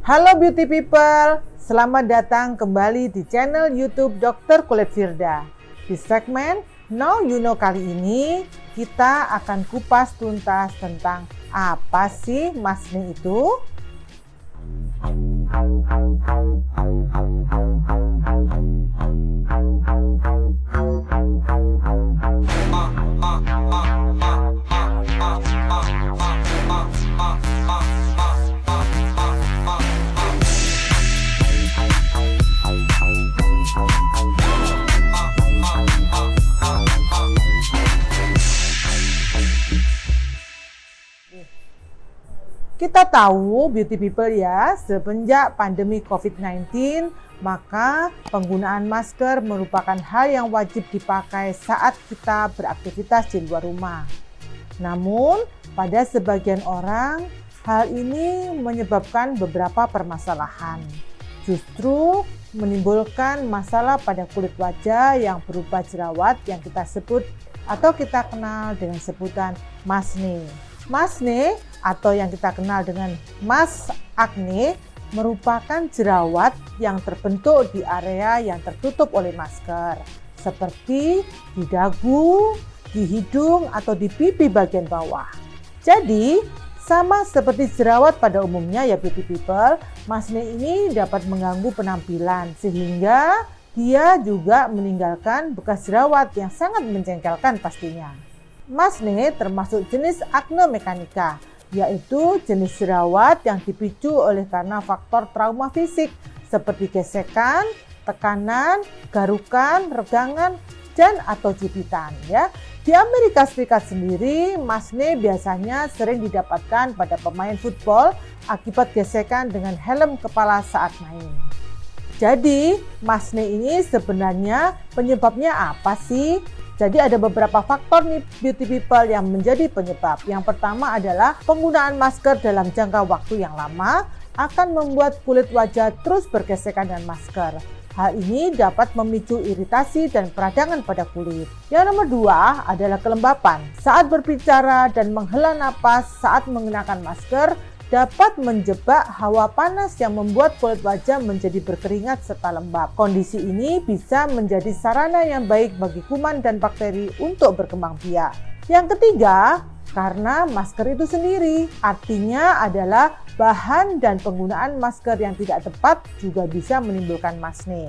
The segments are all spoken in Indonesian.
Halo beauty people, selamat datang kembali di channel YouTube Dr. Kulit Firda. Di segmen Now You Know kali ini, kita akan kupas tuntas tentang apa sih masne itu? Kita tahu beauty people ya, semenjak pandemi COVID-19, maka penggunaan masker merupakan hal yang wajib dipakai saat kita beraktivitas di luar rumah. Namun, pada sebagian orang, hal ini menyebabkan beberapa permasalahan. Justru menimbulkan masalah pada kulit wajah yang berupa jerawat yang kita sebut atau kita kenal dengan sebutan masne. Masne atau yang kita kenal dengan mas akne merupakan jerawat yang terbentuk di area yang tertutup oleh masker, seperti di dagu, di hidung, atau di pipi bagian bawah. Jadi, sama seperti jerawat pada umumnya ya beauty people, masne ini dapat mengganggu penampilan sehingga dia juga meninggalkan bekas jerawat yang sangat menjengkelkan pastinya. Masne termasuk jenis acne mechanica, yaitu jenis jerawat yang dipicu oleh karena faktor trauma fisik seperti gesekan, tekanan, garukan, regangan, dan atau gigitan ya. Di Amerika Serikat sendiri, masne biasanya sering didapatkan pada pemain football akibat gesekan dengan helm kepala saat main. Jadi, masne ini sebenarnya penyebabnya apa sih? Jadi ada beberapa faktor nih beauty people yang menjadi penyebab. Yang pertama adalah penggunaan masker dalam jangka waktu yang lama akan membuat kulit wajah terus bergesekan dengan masker. Hal ini dapat memicu iritasi dan peradangan pada kulit. Yang nomor dua adalah kelembapan. Saat berbicara dan menghela napas saat mengenakan masker, dapat menjebak hawa panas yang membuat kulit wajah menjadi berkeringat serta lembab. Kondisi ini bisa menjadi sarana yang baik bagi kuman dan bakteri untuk berkembang biak. Yang ketiga, karena masker itu sendiri, artinya adalah bahan dan penggunaan masker yang tidak tepat juga bisa menimbulkan masne.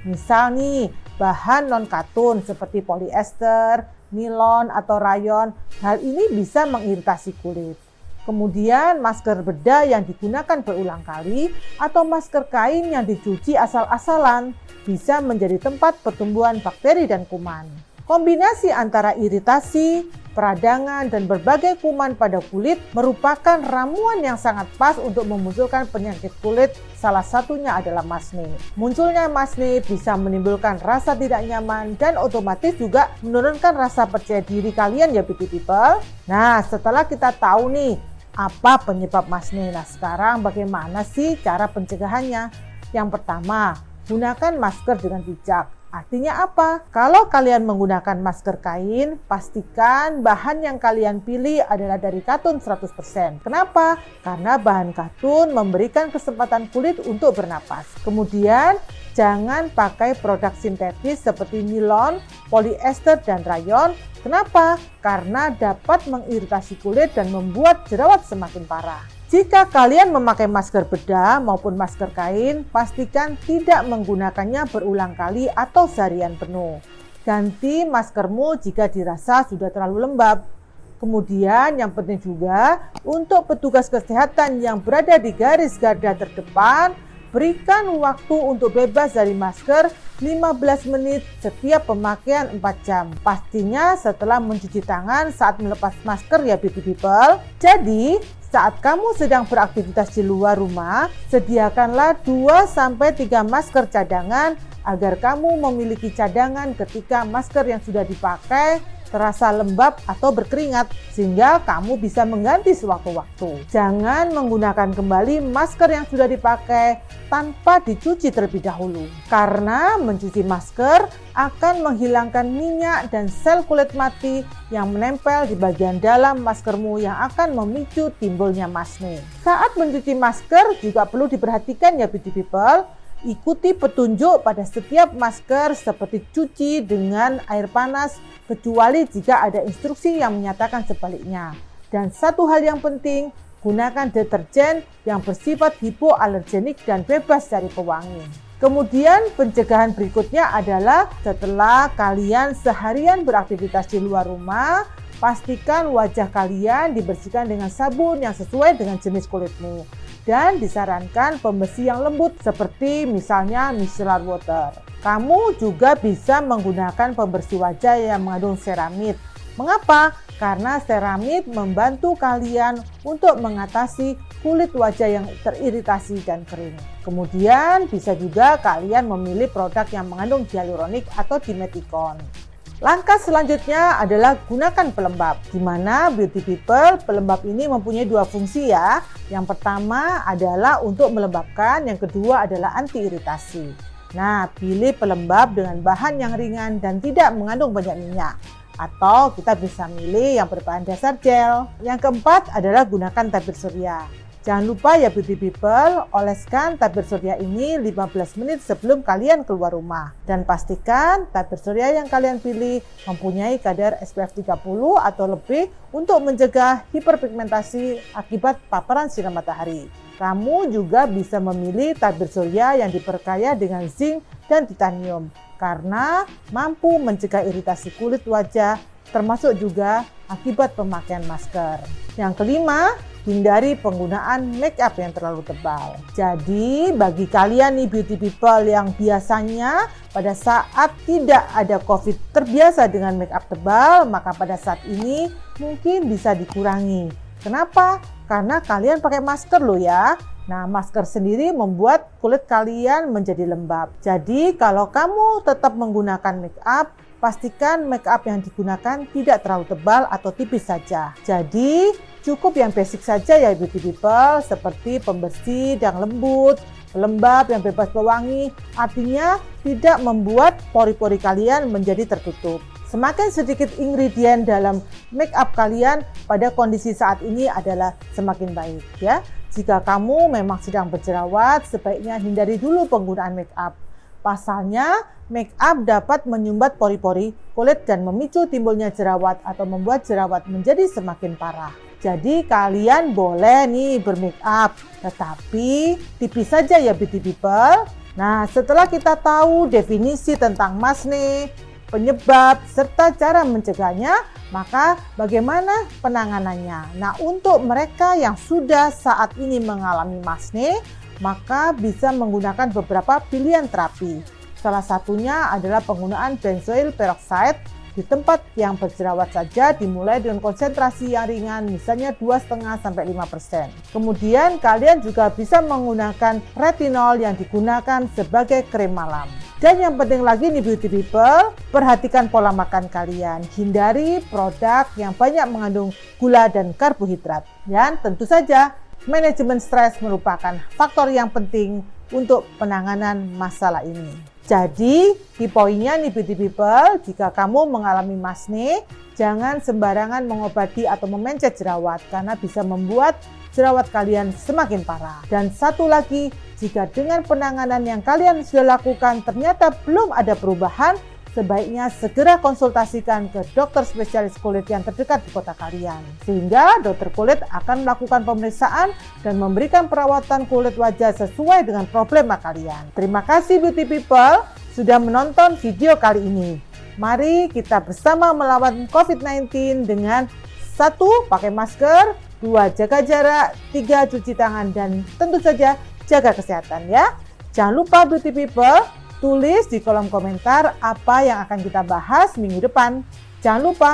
Misal nih, bahan non-katun seperti polyester, nilon, atau rayon, hal ini bisa mengiritasi kulit. Kemudian masker bedah yang digunakan berulang kali atau masker kain yang dicuci asal-asalan bisa menjadi tempat pertumbuhan bakteri dan kuman. Kombinasi antara iritasi, peradangan, dan berbagai kuman pada kulit merupakan ramuan yang sangat pas untuk memunculkan penyakit kulit, salah satunya adalah masne. Munculnya masne bisa menimbulkan rasa tidak nyaman dan otomatis juga menurunkan rasa percaya diri kalian ya beauty people. Nah, setelah kita tahu nih apa penyebab masne, nah sekarang bagaimana sih cara pencegahannya? Yang pertama, gunakan masker dengan bijak. Artinya apa? Kalau kalian menggunakan masker kain, pastikan bahan yang kalian pilih adalah dari katun 100%. Kenapa? Karena bahan katun memberikan kesempatan kulit untuk bernapas. Kemudian, jangan pakai produk sintetis seperti nilon, polyester, dan rayon. Kenapa? Karena dapat mengiritasi kulit dan membuat jerawat semakin parah. Jika kalian memakai masker bedah maupun masker kain, pastikan tidak menggunakannya berulang kali atau seharian penuh. Ganti maskermu jika dirasa sudah terlalu lembab. Kemudian yang penting juga untuk petugas kesehatan yang berada di garis garda terdepan, berikan waktu untuk bebas dari masker 15 menit setiap pemakaian 4 jam. Pastinya setelah mencuci tangan saat melepas masker ya beauty people. Jadi, saat kamu sedang beraktivitas di luar rumah, sediakanlah 2-3 masker cadangan agar kamu memiliki cadangan ketika masker yang sudah dipakai terasa lembab atau berkeringat, sehingga kamu bisa mengganti sewaktu-waktu. Jangan menggunakan kembali masker yang sudah dipakai tanpa dicuci terlebih dahulu, karena mencuci masker akan menghilangkan minyak dan sel kulit mati yang menempel di bagian dalam maskermu yang akan memicu timbulnya masne. Saat mencuci masker juga perlu diperhatikan ya beauty people. Ikuti petunjuk pada setiap masker seperti cuci dengan air panas, kecuali jika ada instruksi yang menyatakan sebaliknya. Dan satu hal yang penting, gunakan deterjen yang bersifat hipoalergenik dan bebas dari pewangi. Kemudian pencegahan berikutnya adalah setelah kalian seharian beraktivitas di luar rumah, pastikan wajah kalian dibersihkan dengan sabun yang sesuai dengan jenis kulitmu. Dan disarankan pembersih yang lembut seperti misalnya micellar water. Kamu juga bisa menggunakan pembersih wajah yang mengandung ceramid. Mengapa? Karena ceramid membantu kalian untuk mengatasi kulit wajah yang teriritasi dan kering. Kemudian bisa juga kalian memilih produk yang mengandung hyaluronik atau dimeticon. Langkah selanjutnya adalah gunakan pelembab, di mana beauty people pelembab ini mempunyai dua fungsi ya. Yang pertama adalah untuk melembabkan, yang kedua adalah anti iritasi. Nah, pilih pelembab dengan bahan yang ringan dan tidak mengandung banyak minyak. Atau kita bisa milih yang berbahan dasar gel. Yang keempat adalah gunakan tabir surya. Jangan lupa ya beauty people, oleskan tabir surya ini 15 menit sebelum kalian keluar rumah. Dan pastikan tabir surya yang kalian pilih mempunyai kadar SPF 30 atau lebih untuk mencegah hiperpigmentasi akibat paparan sinar matahari. Kamu juga bisa memilih tabir surya yang diperkaya dengan zinc dan titanium karena mampu mencegah iritasi kulit wajah, termasuk juga akibat pemakaian masker. Yang kelima, hindari penggunaan make up yang terlalu tebal. Jadi bagi kalian nih beauty people yang biasanya pada saat tidak ada COVID terbiasa dengan make up tebal, maka pada saat ini mungkin bisa dikurangi. Kenapa? Karena kalian pakai masker loh ya. Nah, masker sendiri membuat kulit kalian menjadi lembab. Jadi kalau kamu tetap menggunakan make up, pastikan make up yang digunakan tidak terlalu tebal atau tipis saja. Jadi cukup yang basic saja ya beauty people, seperti pembersih yang lembut, pelembab yang bebas pewangi, artinya tidak membuat pori-pori kalian menjadi tertutup. Semakin sedikit ingredient dalam make up kalian pada kondisi saat ini adalah semakin baik ya. Jika kamu memang sedang berjerawat, sebaiknya hindari dulu penggunaan make up. Pasalnya, make up dapat menyumbat pori-pori kulit dan memicu timbulnya jerawat atau membuat jerawat menjadi semakin parah. Jadi kalian boleh nih bermake up, tetapi tipis saja ya beauty people. Nah, setelah kita tahu definisi tentang masne, penyebab, serta cara mencegahnya, maka bagaimana penanganannya? Nah, untuk mereka yang sudah saat ini mengalami masne, maka bisa menggunakan beberapa pilihan terapi. Salah satunya adalah penggunaan benzoyl peroxide di tempat yang berjerawat saja, dimulai dengan konsentrasi yang ringan, misalnya 2,5–5%. Kemudian kalian juga bisa menggunakan retinol yang digunakan sebagai krim malam. Dan yang penting lagi nih beauty people, perhatikan pola makan kalian. Hindari produk yang banyak mengandung gula dan karbohidrat. Dan tentu saja manajemen stres merupakan faktor yang penting untuk penanganan masalah ini. Jadi, di poinnya nih beauty people, jika kamu mengalami masne, jangan sembarangan mengobati atau memencet jerawat karena bisa membuat jerawat kalian semakin parah. Dan satu lagi, jika dengan penanganan yang kalian sudah lakukan ternyata belum ada perubahan, sebaiknya segera konsultasikan ke dokter spesialis kulit yang terdekat di kota kalian. Sehingga dokter kulit akan melakukan pemeriksaan dan memberikan perawatan kulit wajah sesuai dengan problema kalian. Terima kasih beauty people sudah menonton video kali ini. Mari kita bersama melawan COVID-19 dengan 1. Pakai masker, 2. Jaga jarak, 3. Cuci tangan, dan tentu saja jaga kesehatan ya. Jangan lupa beauty people, tulis di kolom komentar apa yang akan kita bahas minggu depan. Jangan lupa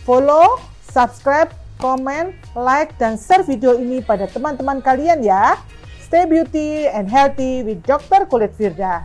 follow, subscribe, komen, like, dan share video ini pada teman-teman kalian ya. Stay beauty and healthy with Dr. Kulit Firda.